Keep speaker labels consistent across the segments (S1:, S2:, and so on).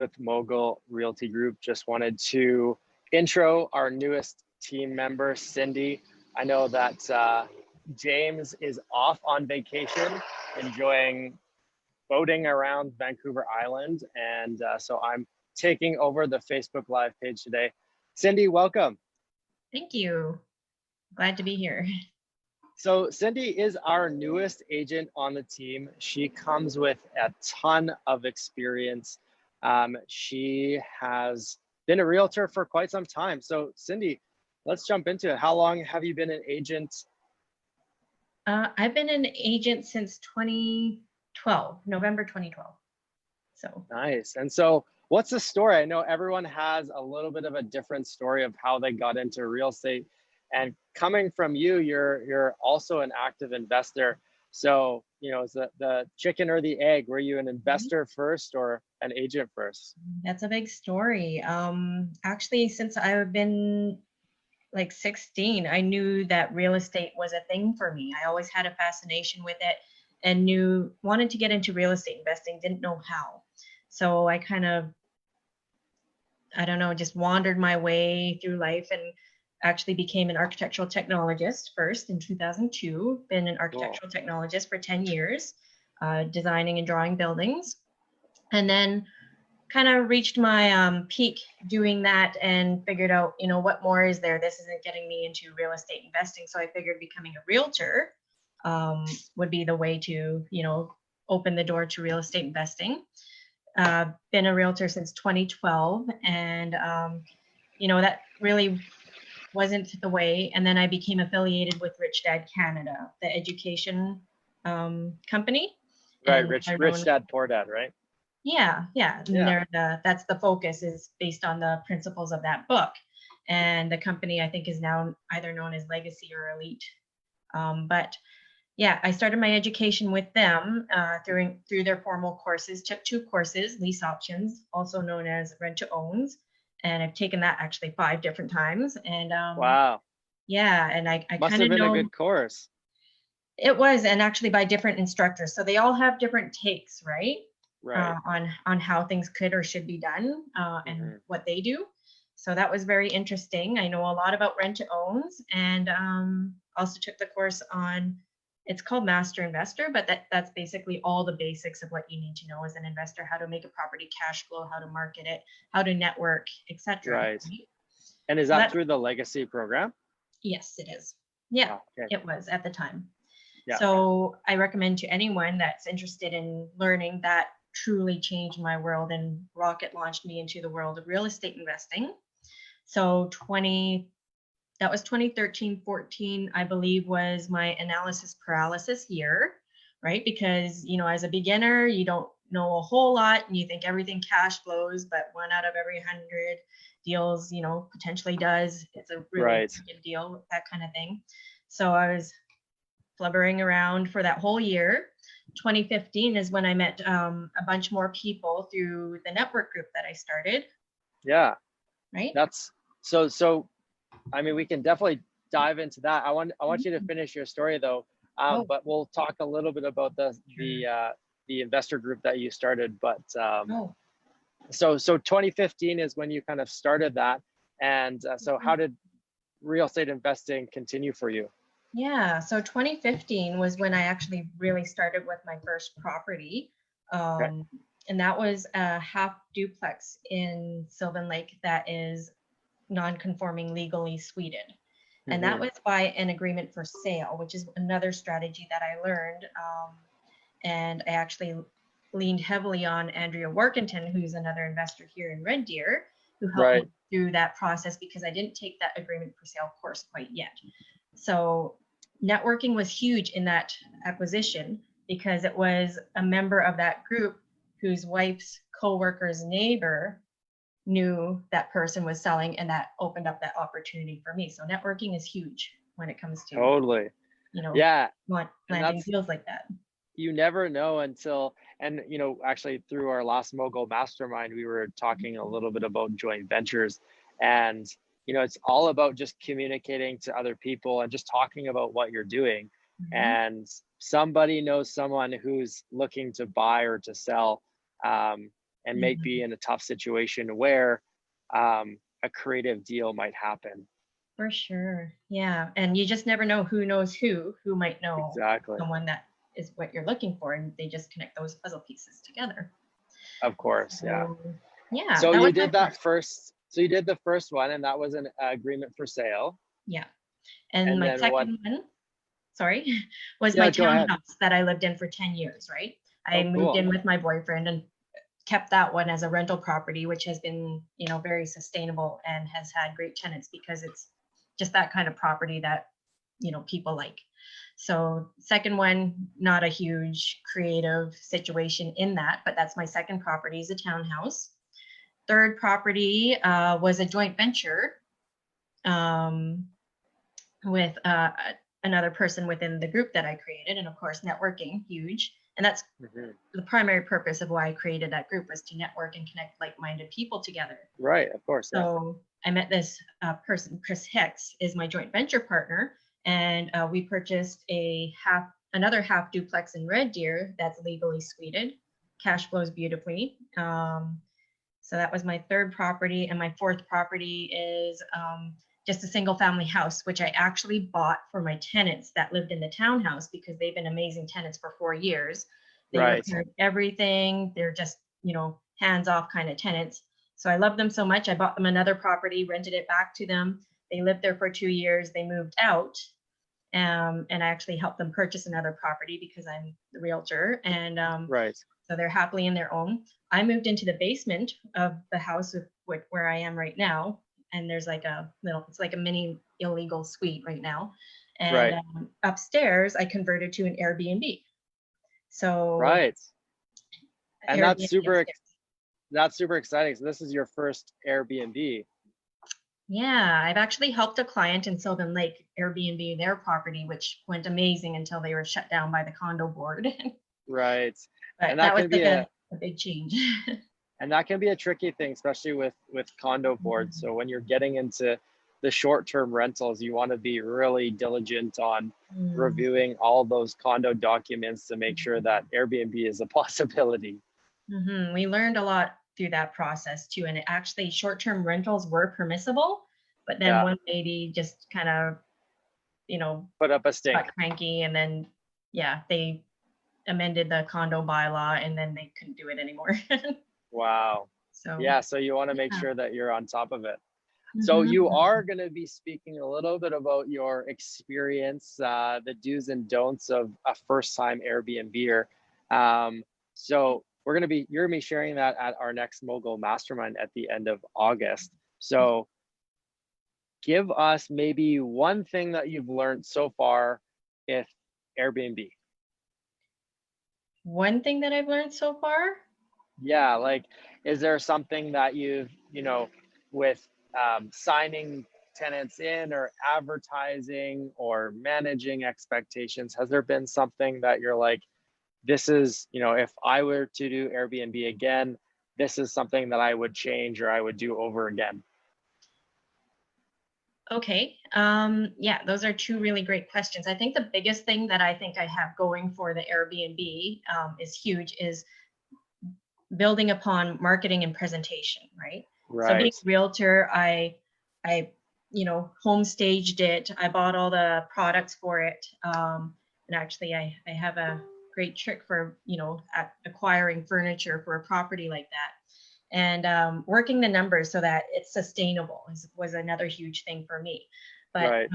S1: with Mogul Realty Group. Just wanted to intro our newest team member, Cindy. I know that James is off on vacation, enjoying boating around Vancouver Island. And so I'm taking over the Facebook Live page today. Cindy, welcome.
S2: Thank you. Glad to be here.
S1: So Cindy is our newest agent on the team. She comes with a ton of experience. She has been a realtor for quite some time. So Cindy, let's jump into it. How long have you been an agent?
S2: I've been an agent since 2012, November 2012. So
S1: nice. And so what's the story? I know everyone has a little bit of a different story of how they got into real estate. And coming from you, you're also an active investor. So, you know, is the chicken or the egg? Were you an investor first or an agent first?
S2: That's a big story. Actually, since I've been like 16, I knew that real estate was a thing for me. I always had a fascination with it and wanted to get into real estate investing, didn't know how. So I kind of, I don't know, just wandered my way through life and actually became an architectural technologist first in 2002. Been an architectural technologist for 10 years, designing and drawing buildings. And then kind of reached my peak doing that and figured out, you know, what more is there? This isn't getting me into real estate investing. So I figured becoming a realtor would be the way to, you know, open the door to real estate investing. Been a realtor since 2012. And, you know, that really wasn't the way. And then I became affiliated with Rich Dad Canada, the education company.
S1: Right, Rich Dad Poor Dad, right?
S2: Yeah. And that's the focus, is based on the principles of that book. And the company, I think, is now either known as Legacy or Elite. But yeah, I started my education with them through their formal courses. Took 2 courses, lease options, also known as rent to owns. And I've taken that actually 5 different times. And
S1: wow.
S2: Yeah, and I
S1: must have been a good course.
S2: It was, and actually by different instructors. So they all have different takes, right?
S1: Right.
S2: On how things could or should be done and what they do. So that was very interesting. I know a lot about rent to owns, and also took the course on, it's called Master Investor, but that's basically all the basics of what you need to know as an investor: how to make a property cash flow, how to market it, how to network, etc.
S1: Right. And is that through the Legacy program?
S2: Yes, it is. Yeah, It was at the time.
S1: Yeah.
S2: So I recommend to anyone that's interested in learning. That truly changed my world and rocket launched me into the world of real estate investing. So that was 2013, 14, I believe, was my analysis paralysis year, right? Because, you know, as a beginner, you don't know a whole lot and you think everything cash flows, but 1 out of every 100 deals, you know, potentially does. It's a really good deal, that kind of thing. So I was flubbering around for that whole year. 2015 is when I met a bunch more people through the network group that I started.
S1: Yeah.
S2: Right.
S1: That's so. I mean, we can definitely dive into that. I want you to finish your story though, but we'll talk a little bit about the investor group that you started. But so 2015 is when you kind of started that, and so how did real estate investing continue for you?
S2: Yeah, so 2015 was when I actually really started with my first property. And that was a half duplex in Sylvan Lake that is non-conforming, legally suited. And that was by an agreement for sale, which is another strategy that I learned. And I actually leaned heavily on Andrea Workington, who's another investor here in Red Deer, who helped me through that process, because I didn't take that agreement for sale course quite yet. So networking was huge in that acquisition, because it was a member of that group whose wife's coworker's neighbor knew that person was selling, and that opened up that opportunity for me. So networking is huge when it comes to you know, landing deals like that.
S1: You never know until, and you know, actually through our last Mogul Mastermind, we were talking a little bit about joint ventures, and you know, it's all about just communicating to other people and just talking about what you're doing. And somebody knows someone who's looking to buy or to sell. and might be in a tough situation where a creative deal might happen.
S2: For sure. Yeah. And you just never know who knows who might know
S1: Exactly.
S2: someone that is what you're looking for. And they just connect those puzzle pieces together.
S1: Of course. Yeah.
S2: So, yeah.
S1: So
S2: that
S1: you
S2: was my
S1: did that first. So you did the first one, and that was an agreement for sale.
S2: Yeah. And
S1: And
S2: my
S1: then what?
S2: second one, sorry, was my
S1: Yeah, go ahead.
S2: townhouse that I lived in for 10 years, right? I
S1: Oh,
S2: moved
S1: cool.
S2: in with my boyfriend and kept that one as a rental property, which has been, very sustainable and has had great tenants because it's just that kind of property that, people like. So second one, not a huge creative situation in that, but that's my second property is a townhouse. Third property was a joint venture with another person within the group that I created. And of course, networking, huge. And that's the primary purpose of why I created that group was to network and connect like-minded people together.
S1: Right, of course. Yeah.
S2: So I met this person, Chris Hicks is my joint venture partner. And we purchased another half duplex in Red Deer that's legally suited, cash flows beautifully. So that was my third property. And my fourth property is just a single family house, which I actually bought for my tenants that lived in the townhouse because they've been amazing tenants for 4 years. They repaired everything. They're just, hands off kind of tenants. So I love them so much. I bought them another property, rented it back to them. They lived there for 2 years. They moved out. And I actually helped them purchase another property because I'm the realtor. And so they're happily in their own. I moved into the basement of the house where I am right now. And there's it's like a mini illegal suite right now. And upstairs, I converted to an Airbnb. So
S1: and
S2: Airbnb
S1: that's super exciting. So this is your first Airbnb.
S2: Yeah, I've actually helped a client in Sylvan Lake Airbnb their property, which went amazing until they were shut down by the condo board.
S1: Right.
S2: But
S1: And
S2: that was
S1: can be
S2: a big change.
S1: And that can be a tricky thing, especially with condo boards. So when you're getting into the short-term rentals, you want to be really diligent on reviewing all those condo documents to make sure that Airbnb is a possibility.
S2: We learned a lot through that process too. And actually short-term rentals were permissible, but then one lady just kind of,
S1: put up a stink.
S2: got cranky, and then, they amended the condo bylaw and then they couldn't do it anymore.
S1: Wow.
S2: So
S1: so you want to make sure that you're on top of it. So you are going to be speaking a little bit about your experience, the do's and don'ts of a first-time Airbnber. So you're going to be sharing that at our next Mogul Mastermind at the end of August. So give us maybe one thing that you've learned so far with Airbnb.
S2: One thing that I've learned so far?
S1: Yeah, like, is there something that you've, with signing tenants in or advertising or managing expectations, has there been something that you're like, this is, if I were to do Airbnb again, this is something that I would change or I would do over again?
S2: Okay. Those are two really great questions. I think the biggest thing that I think I have going for the Airbnb is huge is building upon marketing and presentation, right? So being a realtor, I home staged it. I bought all the products for it. And actually I have a great trick for, acquiring furniture for a property like that. And working the numbers so that it's sustainable was another huge thing for me. But,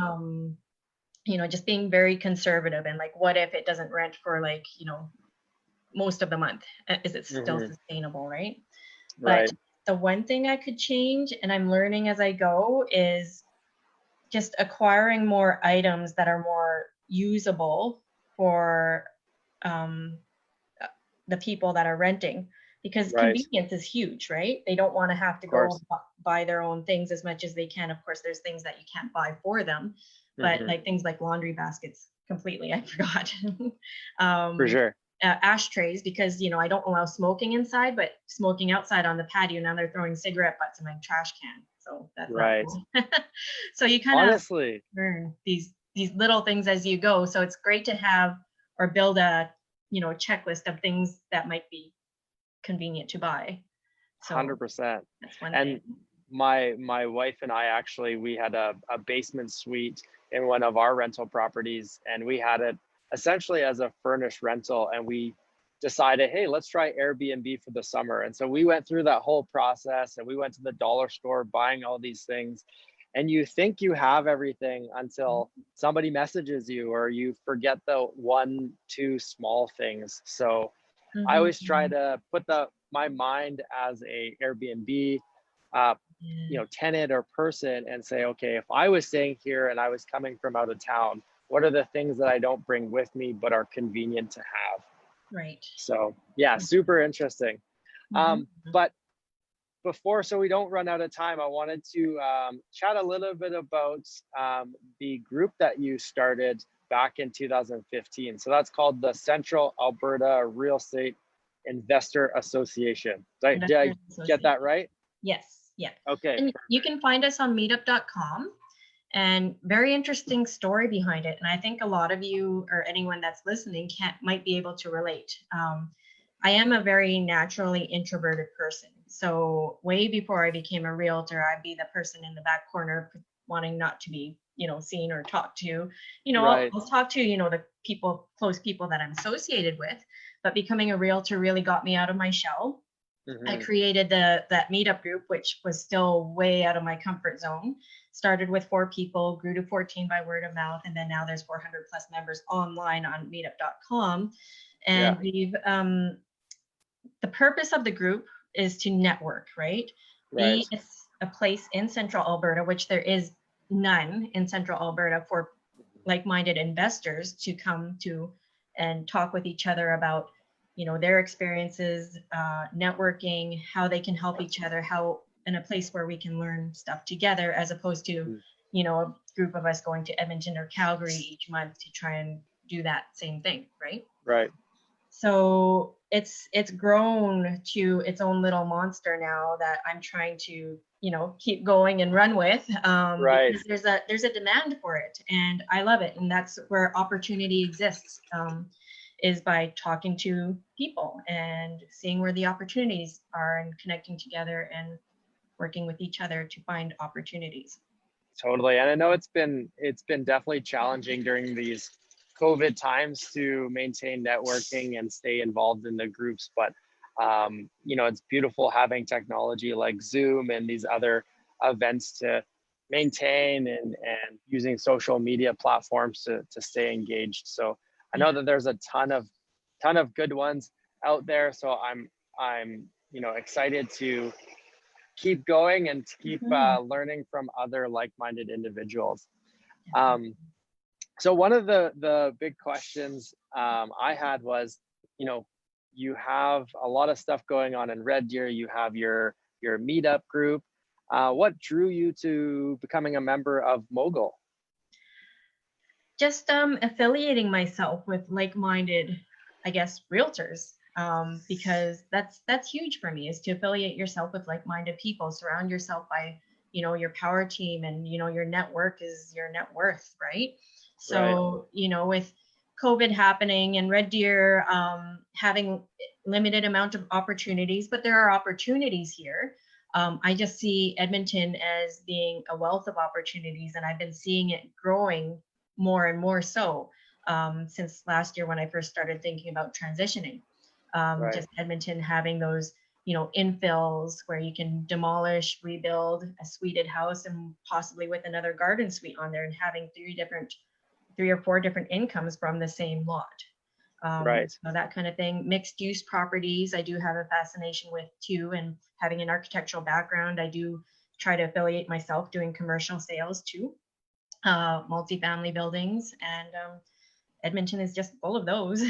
S2: just being very conservative and like, what if it doesn't rent for most of the month? Is it still sustainable, right? But the one thing I could change, and I'm learning as I go, is just acquiring more items that are more usable for the people that are renting, because convenience is huge, right? They don't want to have to go buy their own things as much as they can. Of course, there's things that you can't buy for them, but like things like laundry baskets, completely, I forgot.
S1: For sure.
S2: Ashtrays, because I don't allow smoking inside, but smoking outside on the patio, now they're throwing cigarette butts in my trash can, so that's not cool. So you kind of learn these little things as you go. So it's great to have or build a checklist of things that might be convenient to buy. So
S1: 100%.
S2: that's one
S1: And
S2: thing.
S1: my wife and I actually, we had a basement suite in one of our rental properties, and we had it essentially as a furnished rental, and we decided, hey, let's try Airbnb for the summer. And so we went through that whole process, and we went to the dollar store buying all these things, and you think you have everything until somebody messages you or you forget the one, two small things. So I always try
S2: Mhm.
S1: to put my mind as a Airbnb uh,
S2: Yeah.
S1: tenant or person, and say, okay, if I was staying here and I was coming from out of town, what are the things that I don't bring with me but are convenient to have?
S2: Right.
S1: So yeah, super interesting.
S2: Mhm.
S1: But before, so we don't run out of time, I wanted to chat a little bit about the group that you started back in 2015. So that's called the Central Alberta Real Estate Investor Association. Did I
S2: Investors
S1: get that
S2: Association.
S1: right?
S2: Yes. Yeah.
S1: Okay,
S2: And you
S1: perfect.
S2: can find us on meetup.com, and very interesting story behind it. And I think a lot of you or anyone that's listening might be able to relate. I am a very naturally introverted person. So way before I became a realtor, I'd be the person in the back corner wanting not to be, seen or talked to.
S1: Right.
S2: I'll talk to, the people, close people that I'm associated with. But becoming a realtor really got me out of my shell. I
S1: Hmm.
S2: created that meetup group, which was still way out of my comfort zone. Started with 4 people, grew to 14 by word of mouth, and then now there's 400 plus members online on meetup.com.
S1: Yeah.
S2: And the purpose of the group is to network, right?
S1: Right.
S2: Be a place in Central Alberta, which there is none in Central Alberta, for like-minded investors to come to and talk with each other about their experiences, networking, how they can help each other, how in a place where we can learn stuff together, as opposed to
S1: Mhm.
S2: a group of us going to Edmonton or Calgary each month to try and do that same thing, right?
S1: Right.
S2: So it's grown to its own little monster now that I'm trying to keep going and run with,
S1: Right.
S2: because there's a demand for it, and I love it, and that's where opportunity exists, is by talking to people and seeing where the opportunities are and connecting together and working with each other to find opportunities.
S1: Totally. And I know it's been definitely challenging during these COVID times to maintain networking and stay involved in the groups. But it's beautiful having technology like Zoom and these other events to maintain, and using social media platforms to stay engaged. So I know
S2: Yeah.
S1: that there's a ton of good ones out there. So I'm excited to keep going and to keep
S2: Mhm.
S1: learning from other like-minded individuals.
S2: Definitely.
S1: Um, so one of the big questions I had was, you know, you have a lot of stuff going on in Red Deer. You have your meetup group. What drew you to becoming a member of Mogul?
S2: Just affiliating myself with like-minded, I guess, realtors, because that's huge for me, is to affiliate yourself with like-minded people, surround yourself by your power team, and your network is your net worth, right?
S1: Right,
S2: So with COVID happening and Red Deer having limited amount of opportunities, but there are opportunities here. I just see Edmonton as being a wealth of opportunities, and I've been seeing it growing more and more so, since last year when I first started thinking about transitioning.
S1: right,
S2: Just Edmonton having those, infills where you can demolish, rebuild a suited house, and possibly with another garden suite on there, and having 3 or 4 different incomes from the same lot.
S1: right.
S2: That kind of thing. Mixed use properties, I do have a fascination with too, and having an architectural background, I do try to affiliate myself doing commercial sales too, multifamily buildings, and Edmonton is just full of those.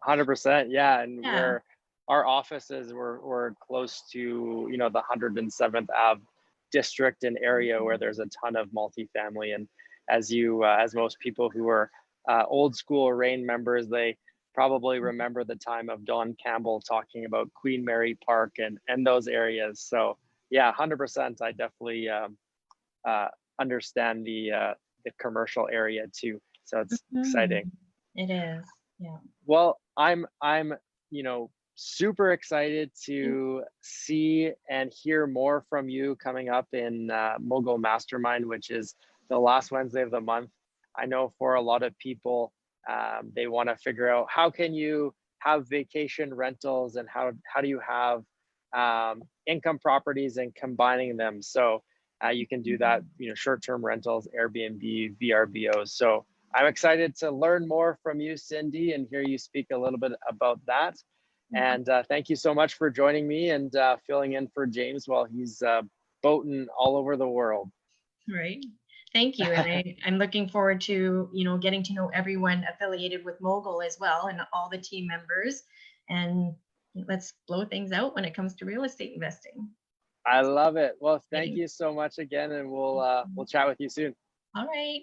S1: 100%. Yeah, and
S2: Yeah.
S1: where our offices were close to, the 107th Ave district and area, where there's a ton of multifamily. And as most people who are old school RAIN members, they probably remember the time of Don Campbell talking about Queen Mary Park and those areas. So yeah, 100%. I definitely uh, understand the commercial area too. So it's exciting.
S2: Mhm. It is. Yeah.
S1: Well, I'm you know super excited to see and hear more from you coming up in Mogul Mastermind, which is the last Wednesday of the month. I know for a lot of people, they want to figure out how can you have vacation rentals and how do you have income properties and combining them. So you can do that, short-term rentals, Airbnb, VRBOs. So I'm excited to learn more from you, Cindy, and hear you speak a little bit about that. And thank you so much for joining me and filling in for James while he's boating all over the world.
S2: Right. Thank you. And I'm looking forward to, getting to know everyone affiliated with Mogul as well and all the team members. And let's blow things out when it comes to real estate investing.
S1: I love it. Well, thank you so much again, and we'll chat with you soon.
S2: All right.